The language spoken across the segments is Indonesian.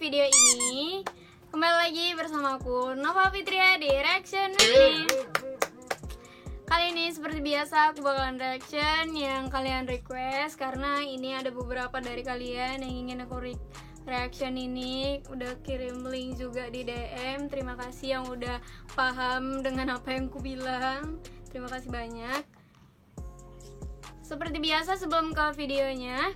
video ini. Kembali lagi bersama aku Nova Fitria di Reaction ini. Kali ini seperti biasa aku bakalan reaction yang kalian request, karena ini ada beberapa dari kalian yang ingin aku reaction ini. Udah kirim link juga di DM. Terima kasih yang udah paham dengan apa yang ku bilang. Terima kasih banyak. Seperti biasa sebelum ke videonya,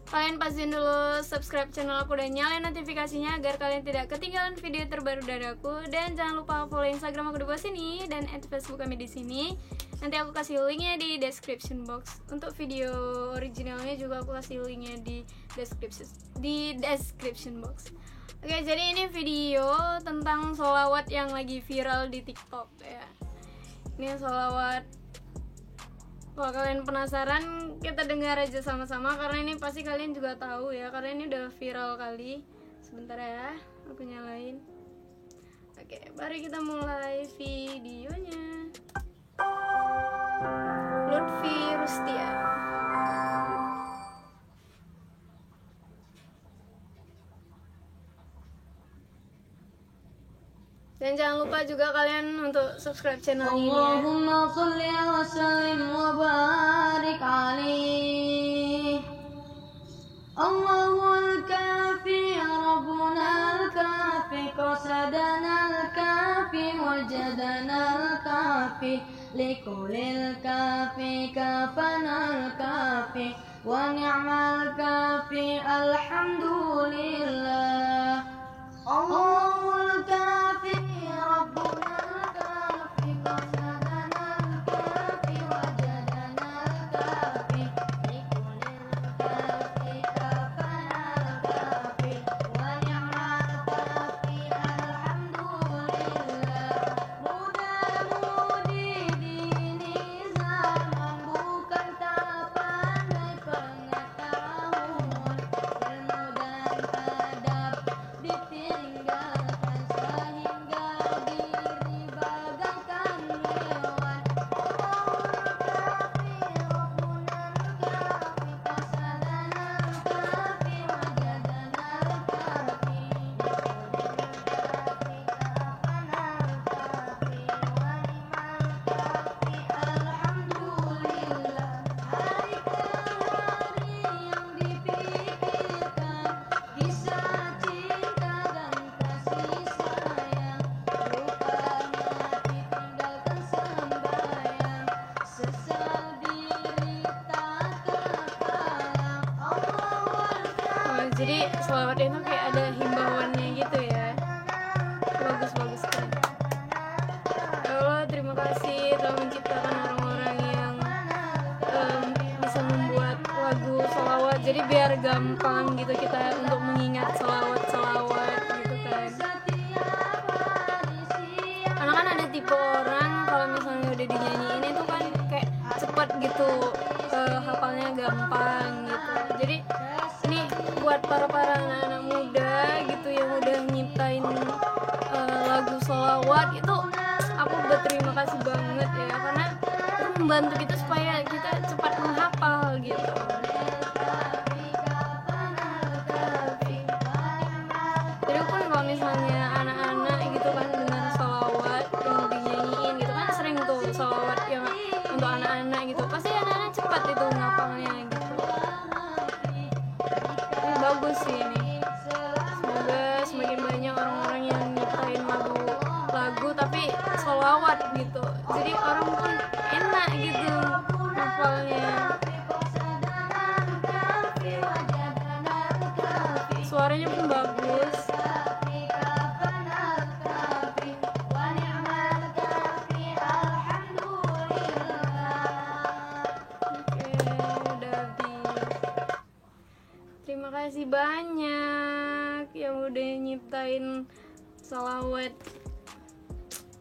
kalian pastiin dulu subscribe channel aku dan nyalain notifikasinya agar kalian tidak ketinggalan video terbaru dari aku. Dan jangan lupa follow Instagram aku di bawah sini dan add Facebook kami di sini. Nanti aku kasih linknya di description box. Untuk video originalnya juga aku kasih linknya di description box. Oke, jadi ini video tentang sholawat yang lagi viral di TikTok ya. Ini sholawat. Kalau kalian penasaran, kita dengar aja sama-sama karena ini pasti kalian juga tahu ya, karena ini udah viral kali. Sebentar ya, aku nyalain. Oke, mari kita mulai videonya. Lutfi Rustia. Dan jangan lupa juga kalian untuk subscribe channel ini ya. Allahumma sholli wa sallim wa barik alaih. Allahul kafi rabbuna al-kafi qasadana al-kafi wajadana al-kafi likulil kafi kafana al-kafi wa ni'mal kafi alhamdulillah. Allahul kafi rabbuna al-kafi qasadana al-kafi wajadana al-kafi likulil kafi kafana al-kafi wa ni'mal kafi alhamdulillah. Muda-mudi dini zaman bukan tak pandai pengetahuan, ilmu dan adab ditinggalkan sehingga diri bagaikan hewan. Allahul kafi rabbuna al-kafi qasadana al-kafi wajadana al-kafi likulil kafi kafana al-kafi wa ni'mal kafi alhamdulillah. Hari ke hari yang dipikirkan kisah cinta dan kasih sayang, rupanya ditinggalkan sembahyang, sesal diri tak kepalang. Allahul kafi. Jadi sholawat itu kayak ada himbauannya gitu ya. Bagus keren. Ya Allah, terima kasih telah menciptakan orang-orang yang bisa membuat lagu sholawat. Jadi biar gampang gitu kita untuk mengingat sholawat gitu kan. Karena kan ada tipe orang kalau misalnya udah dinyanyiin itu kan kayak cepet gitu, hafalnya gampang gitu. Jadi ini buat para anak-anak muda gitu yang udah nyiptain lagu sholawat itu, aku berterima kasih banget ya, karena itu membantu kita supaya kita cepat menghafal gitu. Jadi pun kalau misalnya anak-anak gitu kan dengar sholawat yang dinyanyiin gitu kan, sering tuh sholawat yang untuk anak-anak gitu, pasti anak-anak cepat itu ngapalnya gitu. Ini bagus sih ini. Semoga semakin banyak orang-orang yang nyiptain lagu tapi sholawat gitu, jadi orang pun enak gitu ngapalnya. Suaranya pun bagus. Oke, udah habis. Terima kasih banyak yang udah nyiptain sholawat.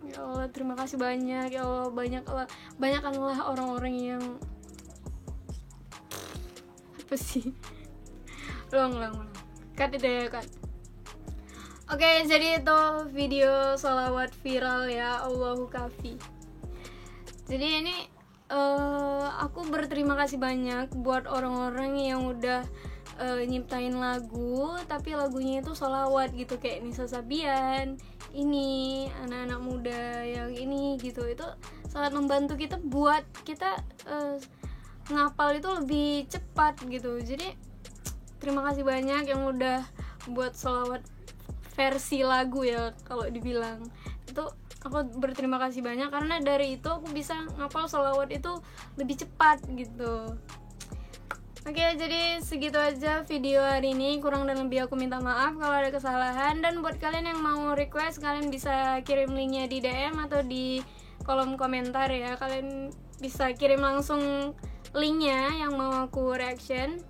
Ya Allah, terima kasih banyak ya Allah, banyakkanlah orang-orang yang apa sih? Ulang. Cut itu ya, cut. Oke, jadi itu video sholawat viral ya, Allahu kafi. Jadi ini aku berterima kasih banyak buat orang-orang yang udah nyiptain lagu tapi lagunya itu sholawat gitu, kayak Nisa Sabian ini, anak-anak muda yang ini gitu. Itu sangat membantu kita buat kita ngapal itu lebih cepat gitu. Jadi terima kasih banyak yang udah buat sholawat versi lagu ya, kalau dibilang itu aku berterima kasih banyak, karena dari itu aku bisa ngapal sholawat itu lebih cepat gitu. Oke, jadi segitu aja video hari ini. Kurang dan lebih aku minta maaf kalau ada kesalahan. Dan buat kalian yang mau request, kalian bisa kirim linknya di DM atau di kolom komentar ya. Kalian bisa kirim langsung linknya yang mau aku reaction.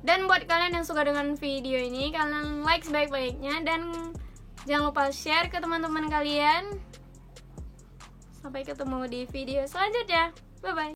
Dan buat kalian yang suka dengan video ini, kalian like sebaik-baiknya. Dan jangan lupa share ke teman-teman kalian. Sampai ketemu di video selanjutnya. Bye-bye.